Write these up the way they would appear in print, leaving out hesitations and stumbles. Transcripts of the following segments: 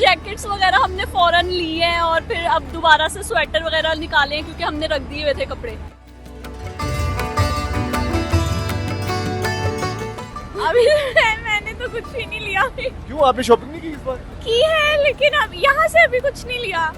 Jackets वगैरह हमने फौरन लिए हैं और फिर अब दोबारा से स्वेटर वगैरह निकाले हैं क्योंकि हमने रख दिए हुए थे कपड़े। अभी मैंने तो कुछ भी नहीं लिया। क्यों, आपने शॉपिंग नहीं की इस बार? की है लेकिन अब यहाँ से अभी कुछ नहीं लिया।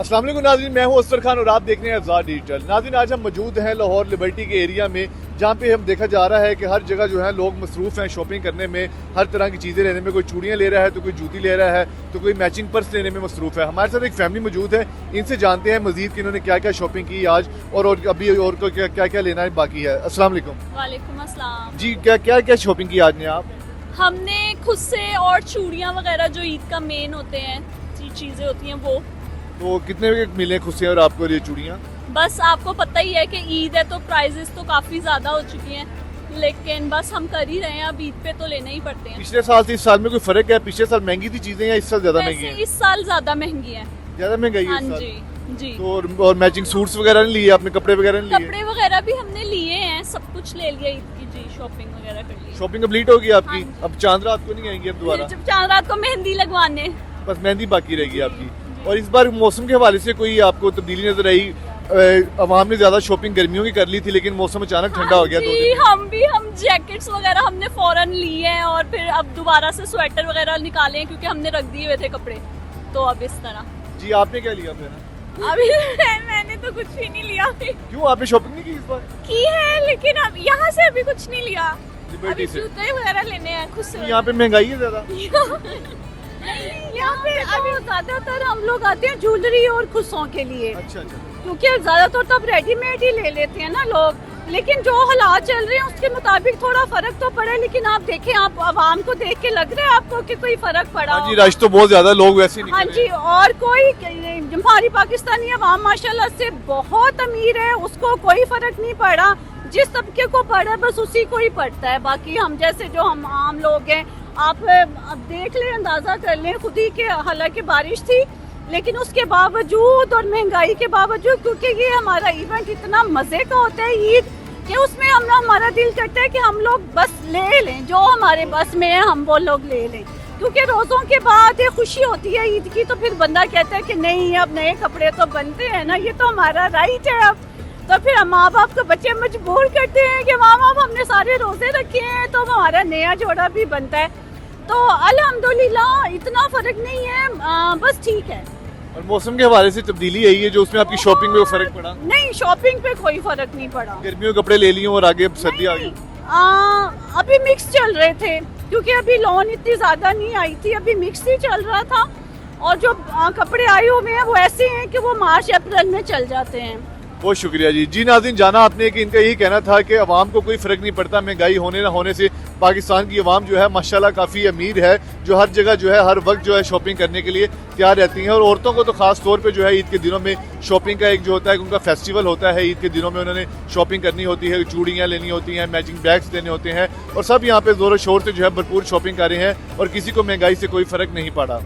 अस्सलाम वालेकुम नाज़रीन, मैं हूं असफर खान और आप देख रहे हैं अज़ार डिजिटल। नाज़रीन, आज हम मौजूद हैं लाहौर लिबर्टी के एरिया में, जहां पे हम देखा जा रहा है कि हर जगह जो है लोग मसरूफ़ हैं शॉपिंग करने में, हर तरह की चीज़ें लेने में। कोई चूड़ियाँ ले रहा है तो कोई जूती ले रहा है तो कोई मैचिंग पर्स लेने में मसरूफ़ है। हमारे साथ एक फैमिली मौजूद है, इनसे जानते हैं मज़ीद कि इन्होंने क्या क्या शॉपिंग की आज और अभी और को क्या क्या लेना है बाकी है। अस्सलाम वालेकुम। वालेकुम अस्सलाम। जी, क्या क्या शॉपिंग की आज ने आप? हमने खुद से और चूड़ियाँ वगैरह जो ईद का मेन होते हैं चीज़ें होती हैं वो। तो कितने के मिले खुद से और आपको ये चूड़ियाँ? बस आपको पता ही है कि ईद है तो प्राइजेस तो काफ़ी ज़्यादा हो चुकी हैं, लेकिन बस हम कर ही रहे हैं, अब ईद पे तो लेने ही पड़ते हैं। पिछले साल से इस साल में कोई फर्क है? पिछले साल महंगी थी चीजें या इस साल ज्यादा महंगी वैसे है? इस साल ज़्यादा महंगी है। ज्यादा महंगाई है हाँ इस साल? जी जी। तो और मैचिंग सूट्स वगैरह नहीं लिए आपने? कपड़े वगैरह नहीं लिए? कपड़े वगैरह भी हमने लिए हैं, सब कुछ ले लिया ईद की जी, शॉपिंग वगैरह कर ली। शॉपिंग कंप्लीट होगी आपकी? हाँ। अब चांद रात को नहीं आएंगी अब दोबारा? जब चांद रात को मेहंदी लगवाने, बस मेहंदी बाकी रहेगी आपकी। और इस बार मौसम के हवाले से कोई आपको तब्दीली नजर आई? अवाम ने ज्यादा शॉपिंग गर्मियों की कर ली थी लेकिन मौसम अचानक ठंडा हो गया। जी, हम जैकेट्स वगैरह हमने फौरन लिए हैं और फिर अब दोबारा से स्वेटर वगैरह निकाले हैं क्योंकि हमने रख दिए हुए थे कपड़े, तो अब इस तरह। जी, आपने क्या लिया फिर? अभी मैंने तो कुछ भी नहीं लिया। क्यों, आपने शॉपिंग नहीं की इस बार? की है लेकिन अब यहाँ से अभी कुछ नहीं लिया। लिबर्टी अभी से? जूते वगैरह लेने हैं खुद से। यहाँ पे महंगाई है ज्यादा? यहाँ पे अभी ज्यादातर हम लोग आते हैं ज्वेलरी और खुशों के लिए, अच्छा अच्छा। क्योंकि ज्यादातर तो अब रेडीमेड ही ले लेते हैं ना लोग, लेकिन जो हालात चल रहे हैं उसके मुताबिक थोड़ा फर्क तो पड़ा है। लेकिन आप देखें, आप आवाम को देख के लग रहा है आपको कि कोई फर्क पड़ा? हाँ जी, रश तो बहुत ज्यादा, लोग वैसे ही हाँ निकल जी। रहे हैं। और कोई हमारी पाकिस्तानी अवाम माशाल्लाह से बहुत अमीर है, उसको कोई फर्क नहीं पड़ा। जिस तबके को पड़ा बस उसी को ही पड़ता है। बाकी हम जैसे जो हम आम लोग हैं, आप अब देख लें, अंदाजा कर लें खुद ही के, हालांकि बारिश थी लेकिन उसके बावजूद और महंगाई के बावजूद, क्योंकि ये हमारा इवेंट इतना मजे का होता है ईद, कि उसमें हमारा दिल करता है कि हम लोग बस ले लें, जो हमारे बस में है हम वो लोग ले लें। क्योंकि रोज़ों के बाद ये खुशी होती है ईद की, तो फिर बंदा कहता है कि नहीं अब नए कपड़े तो बनते हैं ना, ये तो हमारा राइट है। अब तो फिर हम माँ बाप को बच्चे मजबूर करते हैं कि माँ बाप हमने सारे रोजे रखे हैं तो हमारा नया जोड़ा भी बनता है। तो अल्हम्दुलिल्लाह इतना फर्क नहीं है, बस ठीक है। और मौसम के हवाले से तब्दीली यही है जो उसमें आपकी शॉपिंग में फर्क पड़ा? नहीं, शॉपिंग पे कोई फर्क नहीं पड़ा। गर्मियों के कपड़े ले लिए और आगे सर्दी आ गई? अभी मिक्स चल रहे थे क्योंकि अभी लॉन इतनी ज्यादा नहीं आई थी, अभी मिक्स ही चल रहा था। और जो कपड़े आए हुए हैं वो ऐसे हैं कि वो मार्च अप्रैल में चल जाते हैं। बहुत शुक्रिया जी। जी नाज़रीन, जाना आपने कि इनका यही कहना था कि अवाम को कोई फ़र्क नहीं पड़ता महंगाई होने ना होने से। पाकिस्तान की अवाम जो है माशाल्लाह काफ़ी अमीर है, जो हर जगह जो है हर वक्त जो है शॉपिंग करने के लिए तैयार रहती हैं। और औरतों को तो ख़ास तौर पे जो है ईद के दिनों में शॉपिंग का एक जो होता है उनका फेस्टिवल होता है। ईद के दिनों में उन्होंने शॉपिंग करनी होती है, चूड़ियाँ लेनी होती हैं, मैचिंग बैग्स लेने होते हैं, और सब यहाँ पे ज़ोर शोर से जो है भरपूर शॉपिंग कर रहे हैं और किसी को महंगाई से कोई फ़र्क नहीं पड़ा।